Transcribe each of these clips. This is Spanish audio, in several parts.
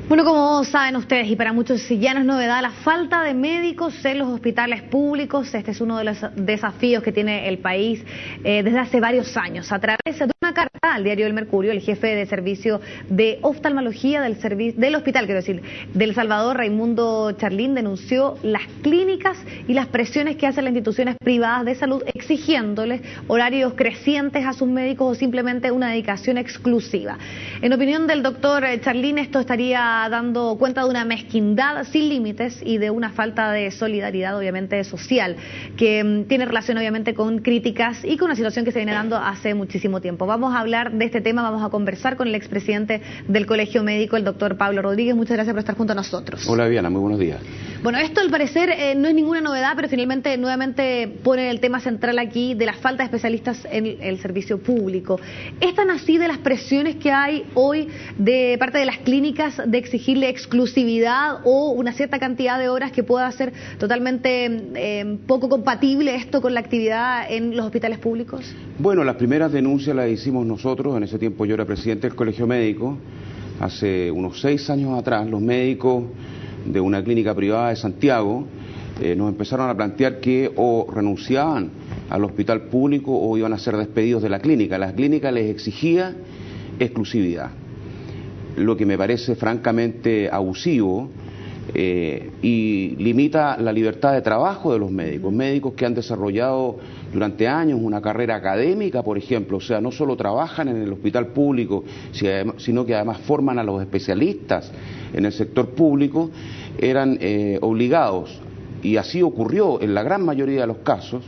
Bueno, como saben ustedes, y para muchos ya no es novedad, la falta de médicos en los hospitales públicos. Este es uno de los desafíos que tiene el país desde hace varios años. A través de una carta al diario El Mercurio, el jefe de servicio de oftalmología del hospital, del Salvador, Raimundo Charlín, denunció las clínicas y las presiones que hacen las instituciones privadas de salud, exigiéndoles horarios crecientes a sus médicos o simplemente una dedicación exclusiva. En opinión del doctor Charlín, esto estaría dando cuenta de una mezquindad sin límites y de una falta de solidaridad, obviamente, social, que tiene relación, obviamente, con críticas y con una situación que se viene dando hace muchísimo tiempo. Vamos a hablar de este tema, vamos a conversar con el expresidente del Colegio Médico, el doctor Pablo Rodríguez. Muchas gracias por estar junto a nosotros. Hola, Viana, muy buenos días. Bueno, esto al parecer no es ninguna novedad, pero finalmente nuevamente pone el tema central aquí de la falta de especialistas en el servicio público. ¿Es tan así de las presiones que hay hoy de parte de las clínicas de exigirle exclusividad o una cierta cantidad de horas que pueda ser totalmente poco compatible esto con la actividad en los hospitales públicos? Bueno, las primeras denuncias las hicimos nosotros. En ese tiempo yo era presidente del Colegio Médico. Hace unos 6 años atrás, los médicos de una clínica privada de Santiago nos empezaron a plantear que o renunciaban al hospital público o iban a ser despedidos de la clínica. La clínica les exigía exclusividad, lo que me parece francamente abusivo y limita la libertad de trabajo de los médicos. Médicos que han desarrollado durante años una carrera académica, por ejemplo, o sea, no solo trabajan en el hospital público, sino que además forman a los especialistas en el sector público, eran obligados, y así ocurrió en la gran mayoría de los casos,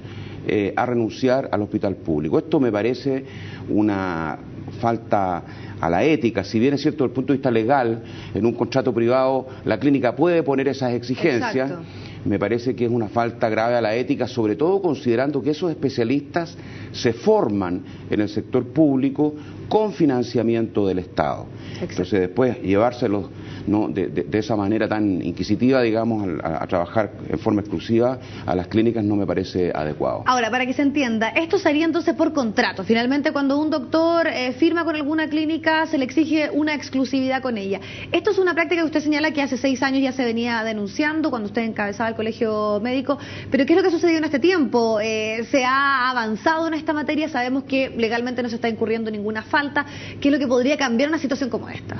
a renunciar al hospital público. Esto me parece una falta a la ética. Si bien es cierto, desde el punto de vista legal, en un contrato privado la clínica puede poner esas exigencias. Exacto. Me parece que es una falta grave a la ética, sobre todo considerando que esos especialistas se forman en el sector público con financiamiento del Estado. Exacto. Entonces después llevárselos, ¿no?, de esa manera tan inquisitiva, digamos, a trabajar en forma exclusiva a las clínicas no me parece adecuado. Ahora, para que se entienda, esto sería entonces por contrato. Finalmente, cuando un doctor firma con alguna clínica, se le exige una exclusividad con ella. Esto es una práctica que usted señala que hace 6 años ya se venía denunciando cuando usted encabezaba el Colegio Médico, pero ¿qué es lo que ha sucedido en este tiempo? ¿Se ha avanzado en esta materia? Sabemos que legalmente no se está incurriendo ninguna falta. ¿Qué es lo que podría cambiar una situación como esta?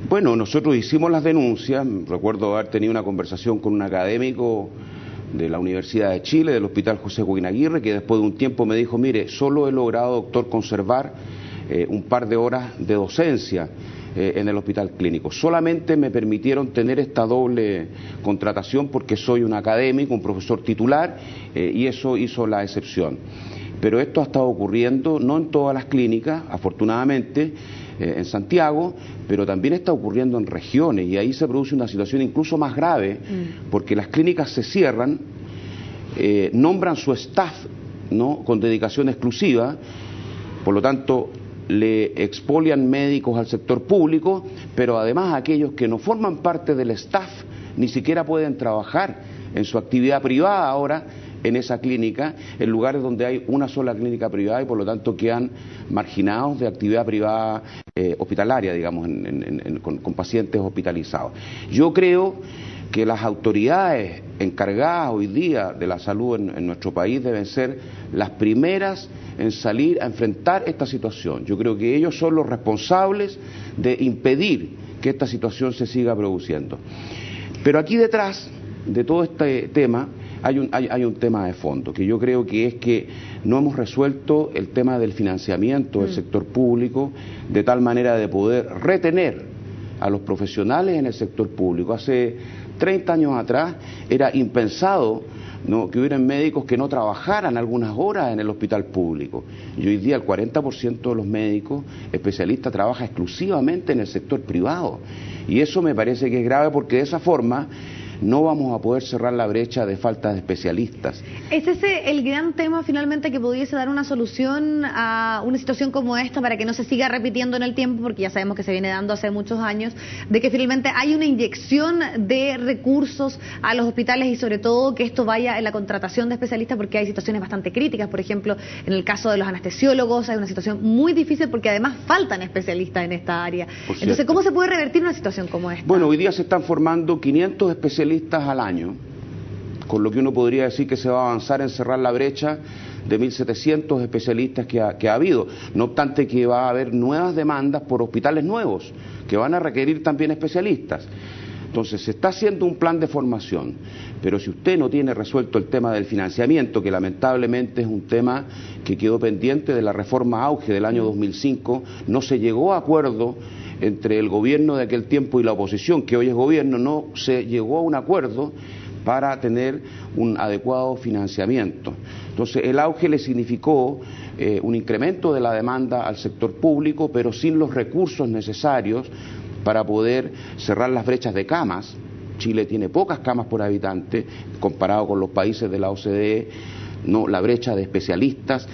Bueno, nosotros hicimos las denuncias. Recuerdo haber tenido una conversación con un académico de la Universidad de Chile, del Hospital José Joaquín Aguirre, que después de un tiempo me dijo: mire, solo he logrado, doctor, conservar un par de horas de docencia en el hospital clínico. Solamente me permitieron tener esta doble contratación porque soy un académico, un profesor titular, y eso hizo la excepción. Pero esto ha estado ocurriendo no en todas las clínicas, afortunadamente, en Santiago, pero también está ocurriendo en regiones, y ahí se produce una situación incluso más grave, porque las clínicas se cierran, nombran su staff, ¿no?, con dedicación exclusiva, por lo tanto le expolian médicos al sector público, pero además aquellos que no forman parte del staff ni siquiera pueden trabajar en su actividad privada ahora en esa clínica, en lugares donde hay una sola clínica privada, y por lo tanto quedan marginados de actividad privada hospitalaria, digamos, con pacientes hospitalizados. Yo creo que las autoridades encargadas hoy día de la salud en nuestro país deben ser las primeras en salir a enfrentar esta situación. Yo creo que ellos son los responsables de impedir que esta situación se siga produciendo. Pero aquí detrás de todo este tema hay un tema de fondo, que yo creo que es que no hemos resuelto el tema del financiamiento del sector público de tal manera de poder retener a los profesionales en el sector público. Hace 30 años atrás era impensado, ¿no?, que hubieran médicos que no trabajaran algunas horas en el hospital público. Y hoy día el 40% de los médicos especialistas trabaja exclusivamente en el sector privado. Y eso me parece que es grave, porque de esa forma no vamos a poder cerrar la brecha de falta de especialistas. ¿Es ese el gran tema finalmente que pudiese dar una solución a una situación como esta para que no se siga repitiendo en el tiempo? Porque ya sabemos que se viene dando hace muchos años, de que finalmente hay una inyección de recursos a los hospitales y sobre todo que esto vaya en la contratación de especialistas, porque hay situaciones bastante críticas. Por ejemplo, en el caso de los anestesiólogos hay una situación muy difícil porque además faltan especialistas en esta área. Entonces, ¿cómo se puede revertir una situación como esta? Bueno, hoy día se están formando 500 especialistas al año, con lo que uno podría decir que se va a avanzar en cerrar la brecha de 1.700 especialistas que ha habido. No obstante que va a haber nuevas demandas por hospitales nuevos, que van a requerir también especialistas. Entonces, se está haciendo un plan de formación, pero si usted no tiene resuelto el tema del financiamiento, que lamentablemente es un tema que quedó pendiente de la reforma Auge del año 2005, no se llegó a acuerdo entre el gobierno de aquel tiempo y la oposición, que hoy es gobierno, no se llegó a un acuerdo para tener un adecuado financiamiento. Entonces, el auge le significó un incremento de la demanda al sector público, pero sin los recursos necesarios para poder cerrar las brechas de camas. Chile tiene pocas camas por habitante comparado con los países de la OCDE, no, la brecha de especialistas,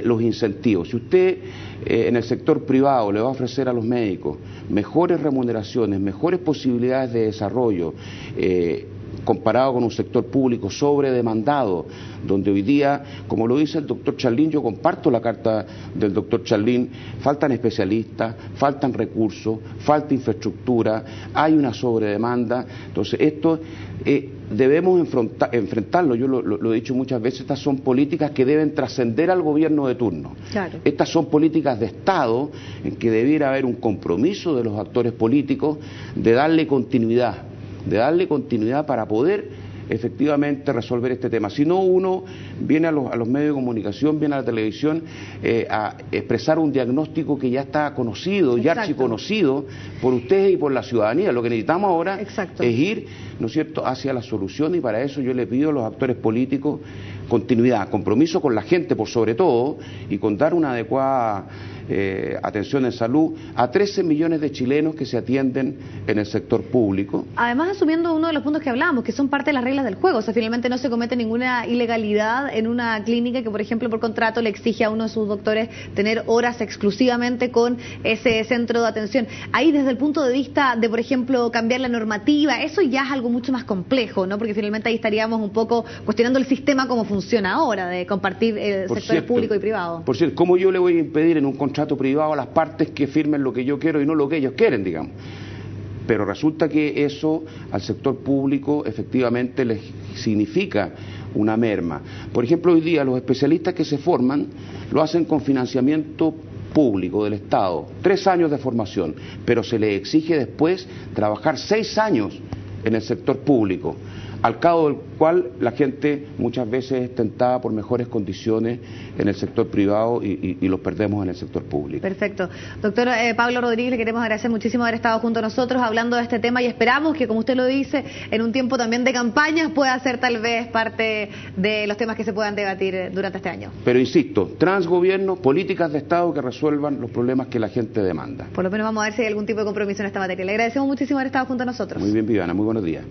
los incentivos. Si usted en el sector privado le va a ofrecer a los médicos mejores remuneraciones, mejores posibilidades de desarrollo, comparado con un sector público sobredemandado, donde hoy día, como lo dice el doctor Charlín, yo comparto la carta del doctor Charlín, faltan especialistas, faltan recursos, falta infraestructura, hay una sobredemanda. Entonces esto debemos enfrentarlo. Yo lo he dicho muchas veces, estas son políticas que deben trascender al gobierno de turno. Claro. Estas son políticas de Estado en que debiera haber un compromiso de los actores políticos de darle continuidad para poder efectivamente resolver este tema. Si no, uno viene a los medios de comunicación, viene a la televisión a expresar un diagnóstico que ya está conocido, ya archiconocido por ustedes y por la ciudadanía. Lo que necesitamos ahora es ir, ¿no es cierto?, hacia la solución, y para eso yo le pido a los actores políticos continuidad, compromiso con la gente por sobre todo, y con dar una adecuada atención en salud a 13 millones de chilenos que se atienden en el sector público. Además, asumiendo uno de los puntos que hablábamos, que son parte de las reglas del juego, o sea, finalmente no se comete ninguna ilegalidad en una clínica que, por ejemplo, por contrato le exige a uno de sus doctores tener horas exclusivamente con ese centro de atención. Ahí, desde el punto de vista de, por ejemplo, cambiar la normativa, eso ya es algo mucho más complejo, ¿no? Porque finalmente ahí estaríamos un poco cuestionando el sistema como funciona ahora, de compartir sectores público y privado. Por cierto, ¿cómo yo le voy a impedir en un contrato privado a las partes que firmen lo que yo quiero y no lo que ellos quieren, digamos? Pero resulta que eso al sector público efectivamente les significa una merma. Por ejemplo, hoy día los especialistas que se forman lo hacen con financiamiento público del Estado, 3 años de formación, pero se les exige después trabajar 6 años en el sector público, al cabo del cual la gente muchas veces es tentada por mejores condiciones en el sector privado y los perdemos en el sector público. Perfecto. Doctor Pablo Rodríguez, le queremos agradecer muchísimo haber estado junto a nosotros hablando de este tema y esperamos que, como usted lo dice, en un tiempo también de campañas pueda ser tal vez parte de los temas que se puedan debatir durante este año. Pero insisto, transgobierno, políticas de Estado que resuelvan los problemas que la gente demanda. Por lo menos vamos a ver si hay algún tipo de compromiso en esta materia. Le agradecemos muchísimo haber estado junto a nosotros. Muy bien, Viviana, muy buenos días.